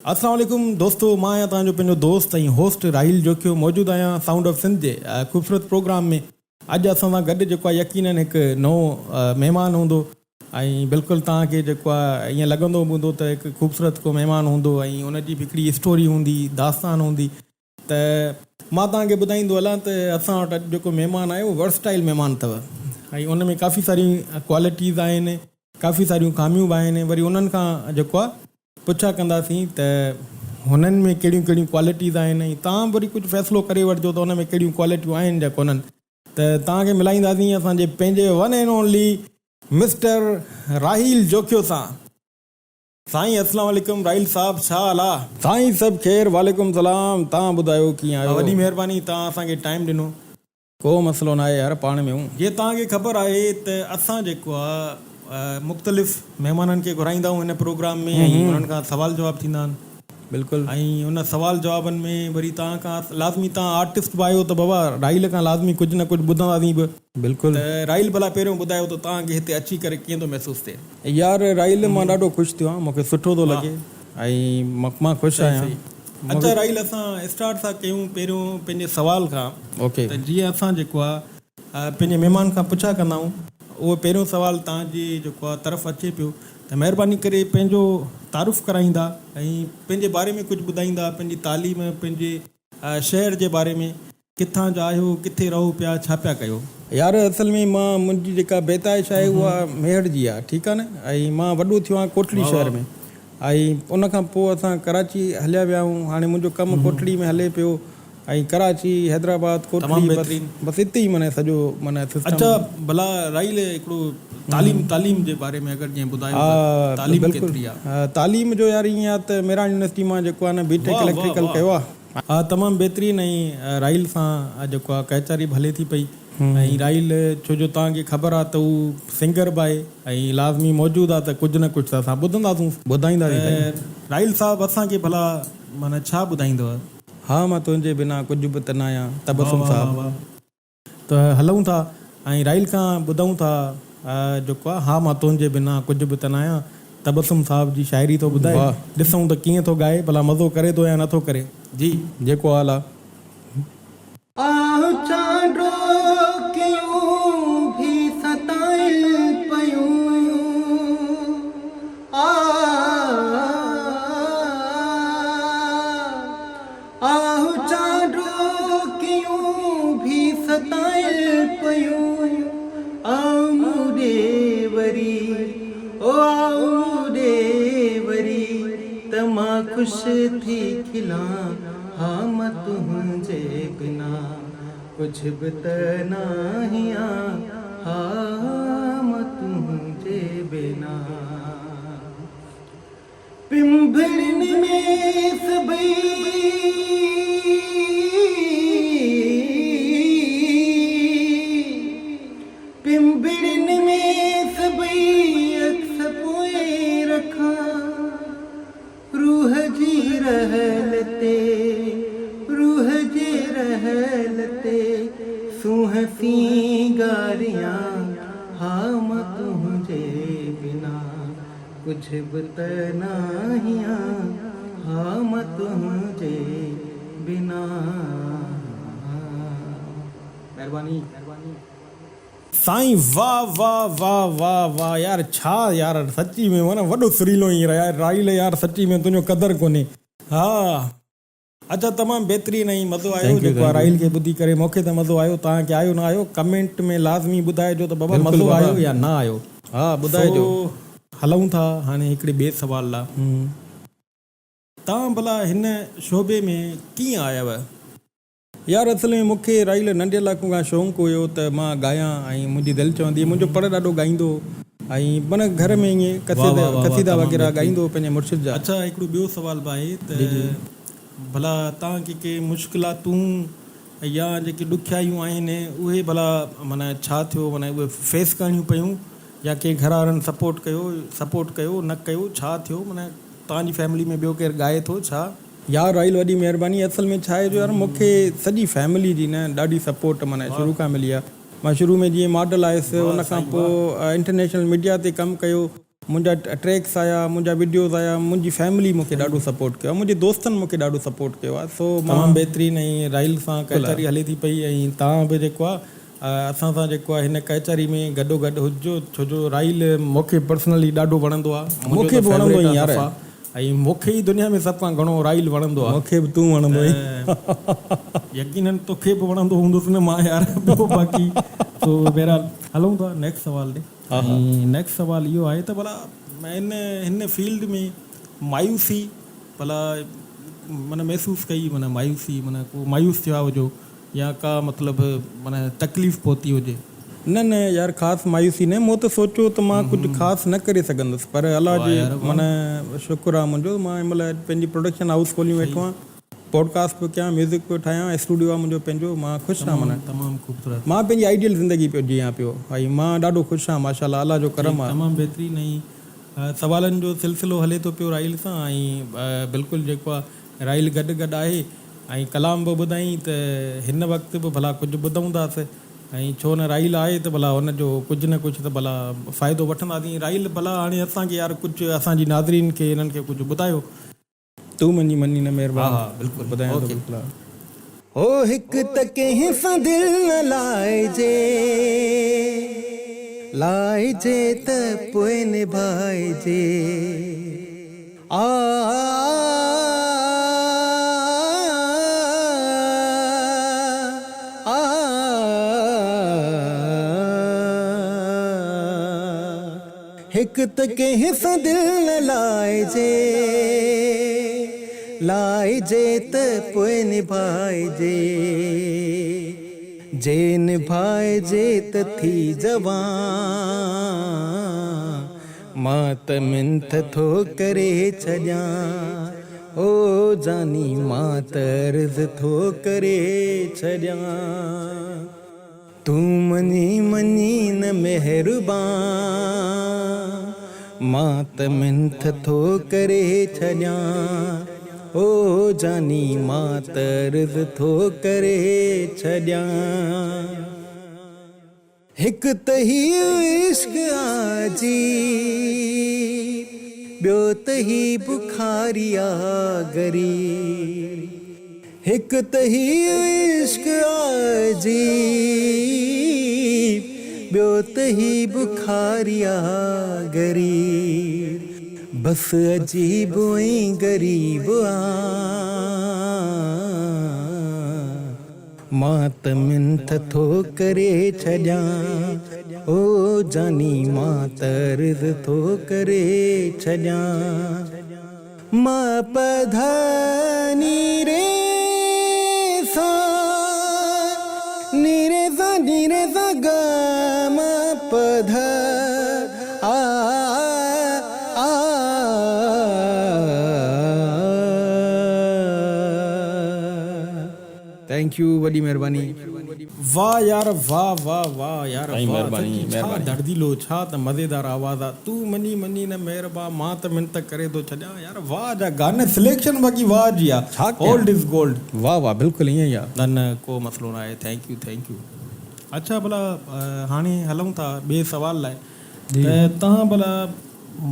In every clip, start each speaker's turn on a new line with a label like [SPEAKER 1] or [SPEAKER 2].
[SPEAKER 1] अस्सलाम वालेकुम दोस्तों, मां आहियां तव्हांजो पंहिंजो दोस्त ऐं होस्ट राहिल जोखियो मौजूदु आहियां साउंड ऑफ सिंध जे ख़ूबसूरत प्रोग्राम में। अॼु असां सां गॾु जेको आहे यकीनन हिकु नओं महिमान हूंदो ऐं बिल्कुलु तव्हांखे जेको आहे ईअं लॻंदो हूंदो त हिकु ख़ूबसूरत को महिमान हूंदो ऐं उनजी बि हिकिड़ी स्टोरी हूंदी, दास्तान हूंदी। त मां तव्हांखे ॿुधाईंदो हलां त असां वटि अॼु जेको महिमान आयो वर्सटाइल महिमान अथव ऐं उन में काफ़ी सारियूं क्वालिटीज़ आहिनि, काफ़ी सारियूं ख़ामियूं बि आहिनि। वरी उन्हनि खां जेको आहे पुछा कंदासीं त हुननि में कहिड़ियूं कहिड़ियूं क्वालिटीज़ आहिनि ऐं तव्हां वरी कुझु फ़ैसिलो करे वठिजो त हुन में कहिड़ियूं क्वालिटियूं आहिनि या कोन्हनि। त तव्हांखे मिलाईंदासीं असांजे पंहिंजे one and only mister Rahil Jokhio सां। साईं अस्सलाम वालेकुम राहिल साहब, छा हाल आहे? साईं सभु ख़ैर, वालेकुम सलाम। तव्हां ॿुधायो कीअं आहियो? वॾी महिरबानी, तव्हां असांखे टाइम ॾिनो। को मसइलो न आहे यार, पाण में हूं। जीअं तव्हांखे ख़बर आहे त असां जेको आहे मुख़्तलिफ़ महिमाननि खे घुराईंदा आहियूं हिन प्रोग्राम में ऐं उन्हनि खां सवाल जवाब थींदा आहिनि। बिल्कुलु। ऐं उन सवाल जवाबनि में वरी तव्हां खां लाज़मी, तव्हां आर्टिस्ट बि आहियो त बाबा राहिल खां लाज़मी कुझु न कुझु ॿुधंदासीं बि। बिल्कुलु। त राहिल भला पहिरियों ॿुधायो त तव्हांखे हिते अची करे कीअं थो महसूसु थिए? यार राहिल, मां ॾाढो ख़ुशि थियो आहियां, मूंखे सुठो थो लॻे ऐं मां ख़ुशि आहियां। अच्छा राहिल, असां स्टार्ट था कयूं पहिरियों पंहिंजे सवाल खां। ओके। त जीअं असां जेको आहे पंहिंजे महिमान खां पुछा कंदा आहियूं, उहो पहिरियों सवाल तव्हांजी जेको आहे तरफ़ अचे पियो त महिरबानी करे पंहिंजो तारुफ़ कराईंदा ऐं पंहिंजे बारे में कुझु ॿुधाईंदा, पंहिंजी तालीम, पंहिंजे शहर जे बारे में, किथां जा आहियो, किथे रहो पिया, छा पिया कयो? यार असल में मुंहिंजी जेका बेताइश आहे उहा मेहड़ जी आहे, ठीकु आहे न। ऐं मां वॾो थियो आहियां कोटली शहर में ऐं उन खां पोइ असां कराची हलिया विया आहियूं। हाणे मुंहिंजो कमु कोटली में हले पियो ऐं कराची, हैदराबाद, कोटली, बसि हिते ई माना सॼो माना। अच्छा भला राहिल, हिकिड़ो तालीम जे बारे में अगरि जीअं ॿुधायो तालीम केतिरी आहे? तालीम जो यार ईअं आहे त मेरा यूनिवर्सिटी मां जेको आहे न बीटेक इलेक्ट्रिकल कयो आहे। हा, तमामु बहितरीनु। ऐं राहिल सां जेको आहे कचहरी बि हले थी पई ऐं राहिल छो जो तव्हांखे ख़बर आहे त हू सिंगर बि आहे ऐं लाज़मी मौजूदु आहे, त कुझु न कुझु त असां ॿुधाईंदासीं। राहिल साहब, असांखे भला माना छा ॿुधाईंदव? हा, मां तुंहिंजे बिना कुझु बि त न आहियां, तबसुम साहब। त हलूं था ऐं राहिल खां ॿुधूं था जेको आहे हा मां तुंहिंजे बिना कुझु बि त न आहियां, तबसुम साहब जी शाइरी थो ॿुधाए। ॾिसूं त कीअं थो ॻाए, भला मज़ो करे थो या नथो करे। जी, जेको हाल आहे।
[SPEAKER 2] खुश थी खिला हा मां तुझे बिना कुछ भी त नाहिया, हा मां तुझे बिना। पिंभड़न में सभई पिंभड़न में सभई अक्स पोए रखा, रूह जी रहलते रूह जे रहलते सुहसी गारियां, हा मां तुझे बिना कुछ भी त नाहिया, हा मां तुझे बिना। मेहरबानी।
[SPEAKER 1] साईं वाह वाह वाह वाह वाह यार, छा यार, सची में माना वॾो सुरीलो ई राहिल यार, सची में तुंहिंजो क़दुरु कोन्हे। हा, अच्छा, तमामु बहितरीनु ऐं मज़ो आयो जेको आहे राहिल खे ॿुधी करे। मूंखे त मज़ो आयो, तव्हांखे आयो न आयो कमेंट में लाज़मी ॿुधाइजो त बाबा मज़ो आयो या न आयो। हा, ॿुधाइजो। हलूं था हाणे हिकिड़े ॿिए सवाल लाइ। तव्हां भला हिन शोबे में कीअं आयव? यार असल में मूंखे राहिल नंढे लाइक़ूं खां शौक़ु हुयो त मां ॻायां ऐं मुंहिंजी दिलि चवंदी, मुंहिंजो पर ॾाढो ॻाईंदो ऐं माना घर में ईअं कसीदा वग़ैरह ॻाईंदो पंहिंजे मुर्शिद जा। अच्छा, हिकिड़ो ॿियो सुवाल बि आहे त भला तव्हांखे के मुश्किलातूं या जेके ॾुखियायूं आहिनि उहे भला माना छा थियो, माना उहे फेस करणियूं पियूं या के घर वारनि सपोर्ट कयो न कयो, छा थियो? माना तव्हांजी फैमिली में ॿियो केरु ॻाए थो छा? यार राहिल, वॾी महिरबानी। असल में छा आहे जो यार, मूंखे सॼी फैमिली जी न ॾाढी सपोर्ट माना शुरू खां मिली आहे। मां शुरू में जीअं मॉडल आयुसि, उन खां पोइ इंटरनेशनल मीडिया ते कमु कयो मुंहिंजा ट्रैक्स आया, मुंहिंजा वीडियोज़ आया, मुंहिंजी फैमिली मूंखे ॾाढो सपोर्ट कयो आहे, मुंहिंजे दोस्तनि मूंखे ॾाढो सपोर्ट कयो आहे। सो मां बहितरीनु ऐं राइल सां कचहरी हले थी पई, ऐं तव्हां बि जेको आहे असां सां जेको आहे हिन कचहरी में गॾोगॾु हुजो, छो जो राइल मूंखे पर्सनली ॾाढो वणंदो आहे, मूंखे बि वणंदो ई यार, ऐं मूंखे ई दुनिया में सभु खां घणो राइल वणंदो आहे। मूंखे बि तूं वणंदो आहे, यकीनन तोखे बि वणंदो हूंदुसि न मां यार। बाक़ी तो बहरहाल हलूं था नेक्स्ट सवाल ॾे। नेक्स्ट सवाल इहो आहे त भला हिन फील्ड में मायूसी भला माना महसूसु कई, माना मायूसी माना को मायूस थिया हुजो या का मतिलबु माना तकलीफ़ पहुती हुजे? न यार ख़ासि मायूसी न, मूं त सोचियो त मां कुझु ख़ासि न करे सघंदुसि, पर अलाह जे माना शुक्र आहे मुंहिंजो, मां हिन महिल पंहिंजी प्रोडक्शन हाउस खोली वेठो आहियां, पॉडकास्ट पियो कयां, म्यूज़िक पियो ठाहियां, स्टूडियो आहे मुंहिंजो पंहिंजो, मां ख़ुशि आहियां। माना तमामु ख़ूबसूरत, मां पंहिंजी आइडियल ज़िंदगी पियो जीअं पियो, ऐं मां ॾाढो ख़ुशि आहियां माशाल्लाह, अलाह जो करम आहे। तमामु बहितरीनु। ऐं सवालनि जो सिलसिलो हले थो पियो राइल सां, ऐं बिल्कुलु जेको आहे राइल गॾु गॾु आहे, ऐं कलाम बि ॿुधाई त हिन वक़्तु बि भला कुझु ॿुधूं थासीं, ऐं छो न राइल आहे त भला हुनजो कुझु न कुझु त भला फ़ाइदो वठंदासीं। राइल भला हाणे असांखे यार कुझु असांजी नाज़रीन खे हिननि खे कुझु ॿुधायो, तूं मुंहिंजी मनी न महिरबानी। हा बिल्कुलु ॿुधायां थो।
[SPEAKER 2] हो हिकु त कंहिं सां दिलि न लाइजे त पोइ निभाइजे, हिकु त कंहिं सां दिलि न लाइजे त पोइ निभाइजे, जे निभाइजे त थी जवान, मां त मिंथ थो करे छॾियां, ओ जानी मां त अर्ज़ थो करे छॾियां, तूं मनी न महिरबान, मां त मिंथ थो करे छॾियां, ओ जानी मां त अर्ज़ थो करे छॾियां, हिकु त ही इश्क आजी, ॿियो त ही बुखारिया गरी, हिकु त ही इश्क आजी, ॿियो त ही बुखारिया गरी, बस अजीब ऐं गरीब मां त मिंथ थो करे छॾियां, ओ जानी मां त अर्ज़ थो करे छॾियां, मां पधानी रे सा नीरे सा गा मां पधा
[SPEAKER 1] थैंक यू, वॾी महिरबानी। वाह यार, वाह वाह वाह यार, छा दर्दीलो, छा त मज़ेदार आवाज़ आहे। तूं मनी न महिरबानी, मां त मिंथ करे थो छॾियां यार, वाह जा गाने सिलेक्शन बाक़ी वाह जी आहे, गोल्ड इज़ गोल्ड। वाह वाह, बिल्कुलु ईअं ई आहे, न को मसइलो न आहे। Thank U. अच्छा भला हाणे हलूं था ॿिए सवाल लाइ, त तव्हां भला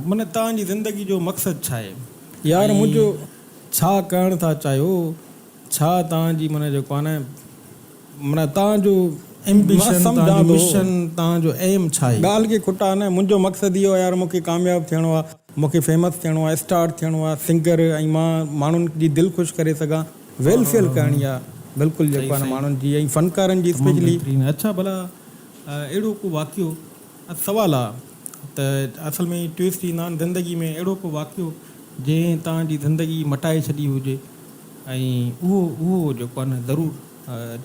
[SPEAKER 1] माना तव्हांजी ज़िंदगी जो मक़सदु छा आहे यार? मुंहिंजो छा करणु था चाहियो, छा तव्हांजी माना जेको आहे न माना तव्हांजो एम्बिशन, तव्हांजो मिशन, तव्हांजो एम छा आहे? ॻाल्हि खे खुटा न, मुंहिंजो मक़सदु इहो यार, मूंखे कामयाबु थियणो आहे, मूंखे फेमस थियणो आहे, स्टार थियणो आहे, सिंगर, ऐं मां माण्हुनि जी दिलि ख़ुशि करे सघां, वेलफेयर करणी आहे बिल्कुलु जेको आहे माण्हुनि जी ऐं फ़नकारनि जी स्पेशली। अच्छा भला अहिड़ो को वाक़ियो, सवालु आहे त असल में ट्विस्ट ईंदा आहिनि ज़िंदगी में, अहिड़ो को वाक़ियो जंहिं तव्हांजी ज़िंदगी मटाए छॾी हुजे, ऐं उहो जेको आहे न ज़रूरु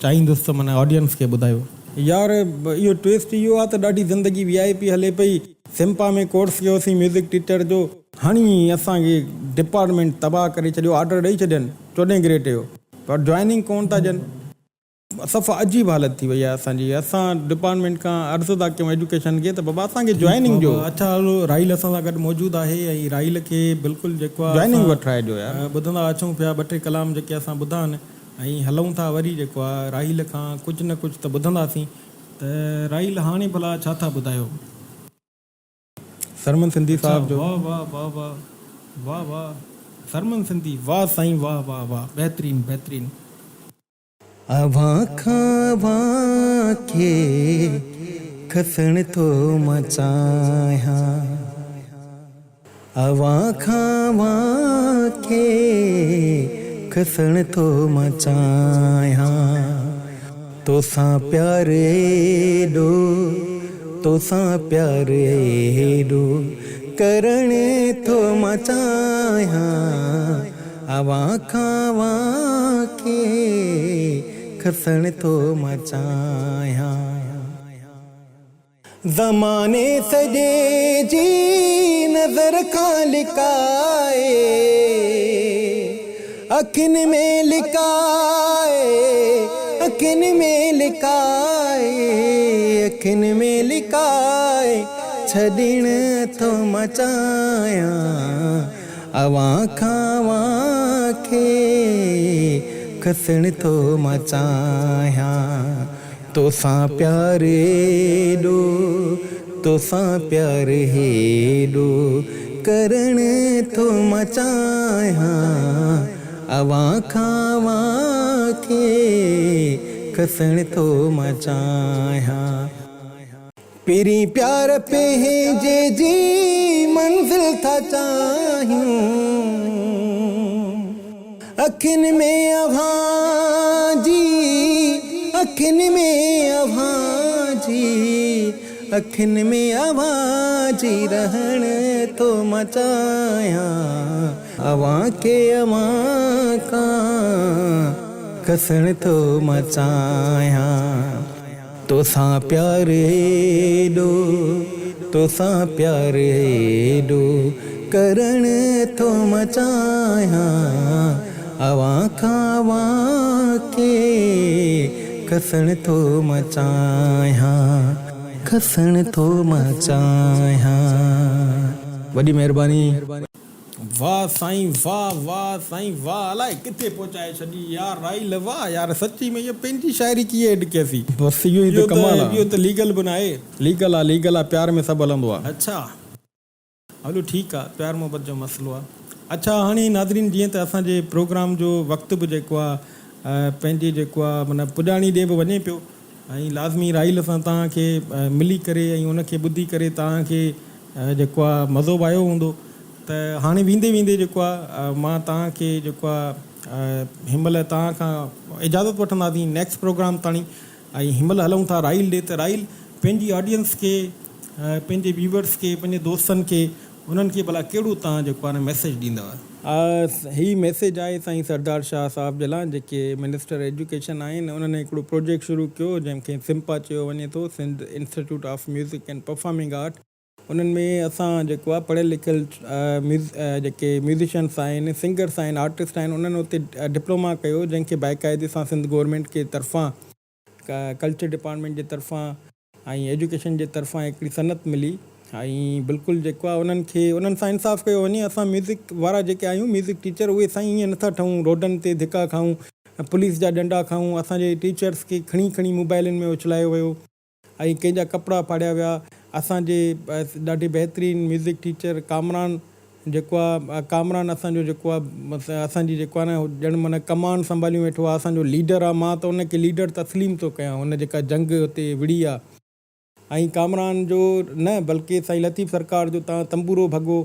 [SPEAKER 1] चाहींदुसि त माना ऑडियंस खे ॿुधायो। यार इहो ट्विस्ट इहो आहे त ॾाढी ज़िंदगी VIP हले पई, सिम्पा में कोर्स कयोसीं म्यूज़िक टीचर जो, हाणे असांखे डिपार्टमेंट तबाह करे छॾियो, ऑर्डर ॾेई छॾनि 14 ग्रेड जो, पर जॉइनिंग कोन था ॾियनि, सफ़ा अजीब हालत थी वई आहे असांजी। असां डिपार्टमेंट खां अर्ज़ु था कयूं एजुकेशन खे त बाबा असांखे जॉइनिंग जो। अच्छा हलो, राइल असां सां गॾु मौजूदु आहे, ऐं राइल खे बिल्कुलु जेको आहे जॉइनिंग वठाए ॾियो यार। ॿुधंदा अचूं पिया 2-3 कलाम जेके असां ॿुधा आहिनि, ऐं हलूं था वरी जेको आहे राइल खां कुझु न कुझु त ॿुधंदासीं। त राइल हाणे भला छा था ॿुधायो? सरमन सिंधी साहब जो
[SPEAKER 3] वाह वाह वाह वाह वाह वाह सरमन सिंधी, वाह साईं, वाह वाह वाह, बहितरीन बहितरीन।
[SPEAKER 2] अवां खां खे खसण थो मचायां, अवां खां खे खसण थो मचायां, तोसां प्यार एॾो, तोसां प्यार एॾो करण थो मचायां, अवां खां खे खसण थो मचायां। ज़माने सॼे जी नज़र खां लिकाए, अखियुनि में लिकाए, अखियुनि में लिकाए, अखियुनि में लिकाए छॾण थो मचायां, अवां खां खे खसण थो मचायां, तोसां प्यार एॾो, तोसां प्यार हेॾो करण थो मचायां, अवां खां खे खसण थो मचायां। पहिरीं प्यार पंहिंजे जी मंज़िल था चाहियूं, अखियुनि में अव्हां जी, अखियुनि में अव्हां जी, अखियुनि में अव्हां जी रहण थो मचायां, अव्हां खे अव्हां खां खसण थो मचायां, तोसां प्यार एॾो, तोसां प्यार एॾो करण थो मचायां, अवां खां खे खसण थो मचायां, खसण थो मचायां। वॾी महिरबानी।
[SPEAKER 1] वाह साईं, वाह वाह साईं, वाह। अलाए किथे पहुचाए छॾी यार राइल, वाह यार, सची में इहा पंहिंजी शाइरी कीअं एड कयसी।
[SPEAKER 2] बसि इहो ई त कमाल आहे।
[SPEAKER 1] इहो त लीगल बि न आहे।
[SPEAKER 2] लीगल आहे, लीगल आहे, प्यार में सभु हलंदो आहे।
[SPEAKER 1] अच्छा हलो ठीकु आहे, प्यार मोहबत जो मसइलो आहे। अच्छा हाणे नाज़रीन, जीअं त असांजे प्रोग्राम जो वक़्तु बि जेको आहे पंहिंजे जेको आहे माना पुॼाणी ॾे बि वञे पियो, ऐं लाज़मी राइल सां तव्हांखे मिली करे ऐं उनखे ॿुधी करे तव्हांखे जेको आहे मज़ो बि आयो हूंदो। त हाणे वेंदे वेंदे जेको आहे मां तव्हांखे जेको आहे हिनमहिल तव्हां खां इजाज़त वठंदासीं नेक्स्ट प्रोग्राम ताणी। ऐं हिनमहिल हलूं था राइल ॾे। त राइल पंहिंजी ऑडियंस खे, पंहिंजे व्यूवर्स खे, पंहिंजे दोस्तनि खे, उन्हनि खे भला कहिड़ो तव्हां जेको आहे मैसेज ॾींदव?
[SPEAKER 2] हीअ मैसेज आहे साईं सरदार शाह साहिब जे लाइ, जेके मिनिस्टर एजुकेशन आहिनि। उन्हनि हिकिड़ो प्रोजेक्ट शुरू कयो जंहिंखे सिम्पा चयो वञे थो, Sindh institute of music and performing art. उन्हनि में असां जेको आहे पढ़ियल लिखियल जेके म्यूज़िशंस आहिनि, सिंगर्स आहिनि, आर्टिस्ट आहिनि, उन्हनि उते डिप्लोमा कयो, जंहिंखे बाक़ाइदे सां सिंध गवर्नमेंट जे तरफ़ां, कल्चर डिपार्टमेंट जे तरफ़ां ऐं एजुकेशन जे तरफ़ां हिकिड़ी सनत मिली। ऐं बिल्कुलु जेको आहे उन्हनि सां इंसाफ़ कयो वञे। असां म्यूज़िक वारा जेके आहियूं, म्यूज़िक टीचर, उहे साईं ईअं नथा ठहूं रोडनि ते धिका खाऊं, पुलिस जा डंडा खाऊं। असांजे टीचर्स खे खणी खणी मोबाइलनि में उछलायो वियो ऐं कंहिंजा कपिड़ा फाड़िया विया। असांजे ॾाढे बहितरीनु म्यूज़िक टीचर कामरान जेको आहे, कामरान असांजो जेको आहे, असांजी जेको आहे न ॼण माना कमान संभालियूं वेठो आहे, असांजो लीडर आहे। मां त उनखे लीडर तस्लीम थो कयां, हुन जेका जंग हुते विड़ी आहे। ऐं कामरान जो न बल्कि साईं लतीफ़ सरकार जो तव्हां तंबूरो भॻो,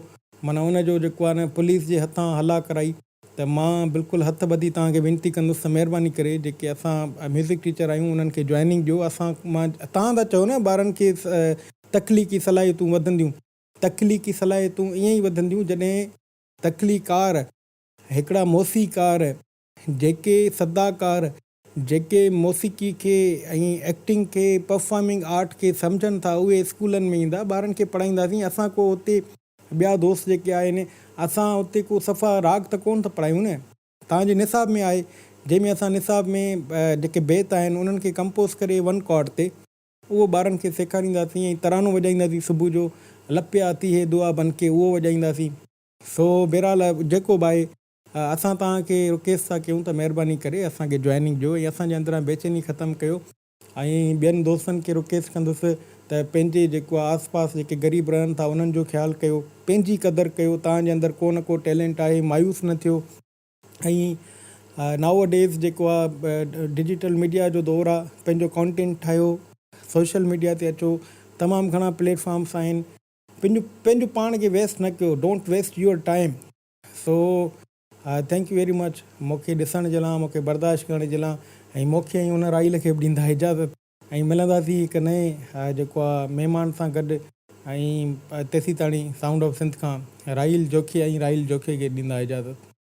[SPEAKER 2] माना उनजो जेको आहे न पुलिस जे हथां हला कराई। त मां बिल्कुलु हथ ॿधी तव्हांखे वेनिती कंदुसि त महिरबानी करे जेके असां म्यूज़िक टीचर आहियूं उन्हनि खे जॉइनिंग ॾियो। मां तव्हां था चओ न ॿारनि खे तख़लीक़ी सलाहियतूं वधंदियूं, तख़लीक़ी सलाहियतूं ईअं ई वधंदियूं जॾहिं तख़लीकार, हिकिड़ा मौसीकार, जेके सदाकार, जेके मौसीक़ी खे ऐं एक्टिंग खे, परफॉर्मिंग आर्ट खे सम्झनि था, उहे स्कूलनि में ईंदा, ॿारनि खे पढ़ाईंदासीं। असां को उते ॿिया दोस्त जेके आहिनि, असां उते को सफ़ा राग त कोन था पढ़ायूं न। तव्हांजे निसाब में आहे, जंहिंमें असां निसाब में जेके बेत आहिनि उन्हनि खे कंपोज़ करे वन कॉर्ड ते उहो ॿारनि खे सेखारींदासीं। ऐं तरानो वॼाईंदासीं सुबुह जो, लपिया थी हे दुआ बन के, उहो वॼाईंदासीं। सो बहरहाल जेको बि आहे, असां तव्हांखे रिक्वेस्ट था कयूं त महिरबानी करे असांखे जॉइनिंग ॾियो ऐं असांजे अंदरां बेचैनी ख़तमु कयो। ऐं ॿियनि दोस्तनि खे रिक्वेस्ट कंदुसि त पंहिंजे जेको आहे आसपास जेके ग़रीब रहनि था उन्हनि जो ख़्यालु कयो, पंहिंजी क़दुरु कयो, तव्हांजे अंदरि को न को टैलेंट आहे, मायूस न थियो। ऐं नाउ डेज़ जेको आहे डिजिटल मीडिया जो दौरु आहे, पंहिंजो कॉन्टेंट ठाहियो, सोशल मीडिया ते अचो, तमामु घणा प्लेटफॉर्म्स आहिनि, पंहिंजो पाण खे वेस्ट न कयो, don't waste your time. So thank you very much मूंखे ॾिसण जे लाइ, मूंखे बर्दाश्त करण जे लाइ, ऐं मूंखे ऐं हुन राहिल खे बि ॾींदा इजाज़त, ऐं मिलंदासीं हिकु नए जेको आहे महिमान सां गॾु। ऐं तेसीं ताणी साउंड ऑफ सिंध खां राहिल जोखी ऐं राहिल जोखे खे ॾींदा इजाज़त।